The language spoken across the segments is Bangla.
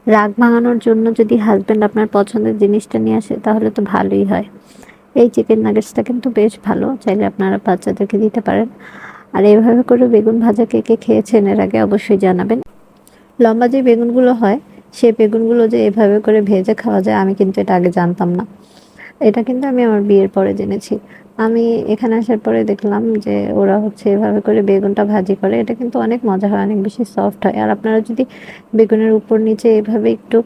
রাগ ভাঙানোর জন্য যদি হাসব্যান্ড আপনার পছন্দের জিনিসটা নিয়ে আসে তাহলে তো ভালোই হয়। এই চিকেন নাগেটসটা কিন্তু বেশ ভালো, চাইলে আপনারা বাচ্চাদেরকে দিতে পারেন। আর এভাবে করে বেগুন ভাজা কে কে খেয়েছেন এর আগে অবশ্যই জানাবেন। লম্বা যে বেগুনগুলো হয়, সেই বেগুনগুলো যে এভাবে করে ভেজে খাওয়া যায় আমি কিন্তু এটা আগে জানতাম না। এটা কিন্তু আমি আমার বিয়ের পরে জেনেছি। আমি এখানে আসার পরে দেখলাম যে ওরা হচ্ছে এভাবে করে বেগুনটা ভাজি করে। এটা কিন্তু অনেক মজা হয়, অনেক বেশি সফট হয়। আর আপনারা যদি বেগুনের উপর নিচে এভাবে একটু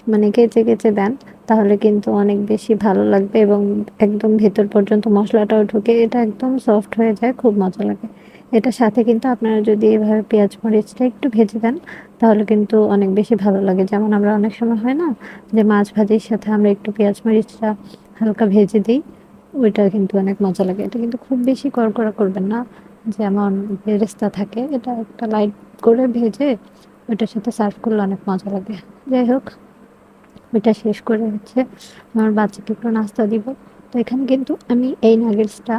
মানে কেচে দেন, তাহলে কিন্তু অনেক বেশি ভালো লাগবে এবং একদম ভেতর পর্যন্ত মসলাটাও ঢুকে এটা একদম সফট হয়ে যায়, খুব মজা লাগে। এটার সাথে কিন্তু আপনারা যদি এভাবে পেঁয়াজ মরিচটা একটু ভেজে দেন, তাহলে কিন্তু অনেক বেশি ভালো লাগে। যেমন আমরা অনেক সময় হয় না যে মাছ ভাজির সাথে আমরা একটু পেঁয়াজ মরিচটা হালকা ভেজে দিই, ওইটা কিন্তু অনেক মজা লাগে। এটা কিন্তু খুব বেশি কড়কড়া করবেন না, যেমন বেরেস্তা থাকে, এটা একটা লাইট করে ভেজে ওইটার সাথে সার্ভ করলে অনেক মজা লাগে। যাই হোক, ওইটা শেষ করে হচ্ছে আমার বাচ্চাকে একটু নাস্তা দিব। তো এখানে কিন্তু আমি এই নাগেটসটা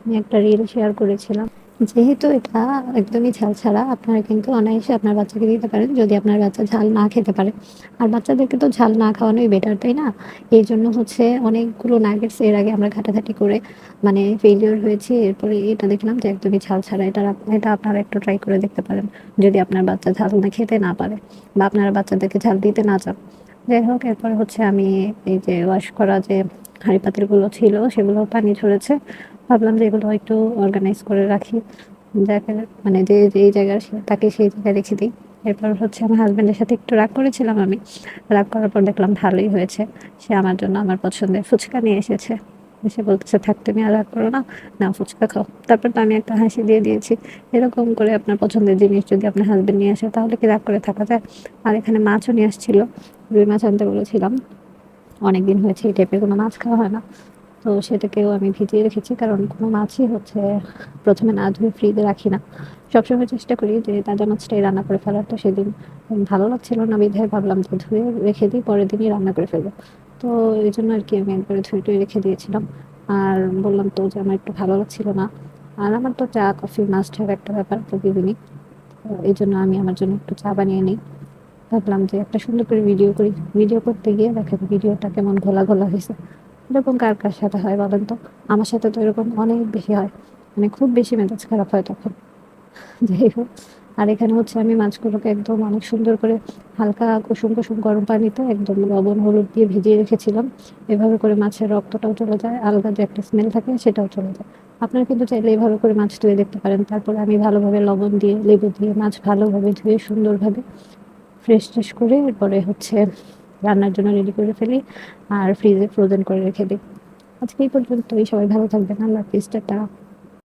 আমি একটা রিল শেয়ার করেছিলাম। যেহেতু এটা একদমই ঝাল ছাড়া, আপনারা কিন্তু অনায়াসে আপনার বাচ্চাকে দিতে পারেন যদি আপনার বাচ্চা ঝাল না খেতে পারে। আর বাচ্চাদেরকে তো ঝাল না খাওয়ানোই বেটার, তাই না? এইজন্য হচ্ছে অনেকগুলো নাগেটস এর আগে আমরা ঘাটাঘাটি করে মানে ফেইলিউর হয়েছি। এরপরে এটা দেখলাম যে একদমই ঝাল ছাড়া। এটা আপনারা একটু ট্রাই করে দেখতে পারেন যদি আপনার বাচ্চা ঝাল না খেতে না পারে বা আপনারা বাচ্চাদেরকে ঝাল দিতে না চান। যাই হোক, এরপর হচ্ছে আমি এই যে ওয়াশ করা যে হাঁড়ি পাতিলগুলো ছিল সেগুলো পানি ঝরেছে। ভাবলাম যে এগুলো একটু অর্গানাইজ করে রাখি। যাকে মানে যে যেই জায়গায় তাকে সেই জায়গায় রেখে দিই। এরপর হচ্ছে আমার হাসব্যান্ডের সাথে একটু রাগ করেছিলাম আমি। রাগ করার পর দেখলাম ভালোই হয়েছে। সে আমার জন্য আমার পছন্দের ফুচকা নিয়ে এসেছে। এসে বলতেছে, "থাক তুমি আর রাগ করো না। নাও ফুচকা খাও।" তারপর তো আমি একটা হাসি দিয়ে দিয়েছি। এরকম করে আপনার পছন্দের জিনিস যদি আপনার হাসব্যান্ড নিয়ে আসে তাহলে কি রাগ করে থাকা যায়? আর এখানে মাছও নিয়ে আসছিল। রুই মাছ আনতে বলেছিলাম। অনেকদিন হয়েছে এই টাইপের কোনো মাছ খাওয়া হয় না। তো সেটাকেও আমি ভিজিয়ে রেখেছি, কারণ কোনো মাছই হচ্ছে প্রথমে না ধুয়ে ফ্রিজে রাখি না। সবসময় চেষ্টা করি যে তাজা মাছটাই রান্না করে ফেলার। তো সেদিন ভালো লাগছিল না বিধায় ভাবলাম যে ধুয়ে রেখে দিই, পরের দিনই রান্না করে ফেলবো। তো এই জন্য আর কি আমি একবারে ধুয়ে টুয়ে রেখে দিয়েছিলাম। আর বললাম তো যে আমার একটু ভালো লাগছিল না। আর আমার তো চা কফি মাস্ট হ্যাভ একটা ব্যাপার প্রতিদিনই। তো এই জন্য আমি আমার জন্য একটু চা বানিয়ে নিই। ভাবলাম যে একটা সুন্দর করে ভিডিও করি। ভিডিও করতে গিয়ে দেখেন ভিডিওটা কেমন ঘোলা ঘোলা হয়েছে। এরকম কার কার সাথে হয় বলেন তো? আমার সাথে তো এরকম অনেক বেশি হয়। মানে খুব বেশি মেজাজ খারাপ হয় তখন। যাই হোক, আর এখানে হচ্ছে আমি মাছগুলোকে একদম অনেক সুন্দর করে হালকা কুসুম গরম পানিতে একদম লবণ হলুদ দিয়ে ভিজিয়ে রেখেছিলাম। এভাবে করে মাছের রক্তটাও চলে যায়, আলগা যে একটা স্মেল থাকে সেটাও চলে যায়। আপনারা কিন্তু চাইলে এভাবে করে মাছ ধুয়ে দেখতে পারেন। তারপরে আমি ভালোভাবে লবণ দিয়ে লেবু দিয়ে মাছ ভালোভাবে ধুয়ে সুন্দরভাবে ফ্রেশ করে এরপরে হচ্ছে রান্নার জন্য রেডি করে ফেলি আর ফ্রিজে ফ্রোজেন করে রেখে দিই। আজকে এই পর্যন্তই। সবাই ভালো থাকবেন। আল্লাহ হাফিজ। টাটা।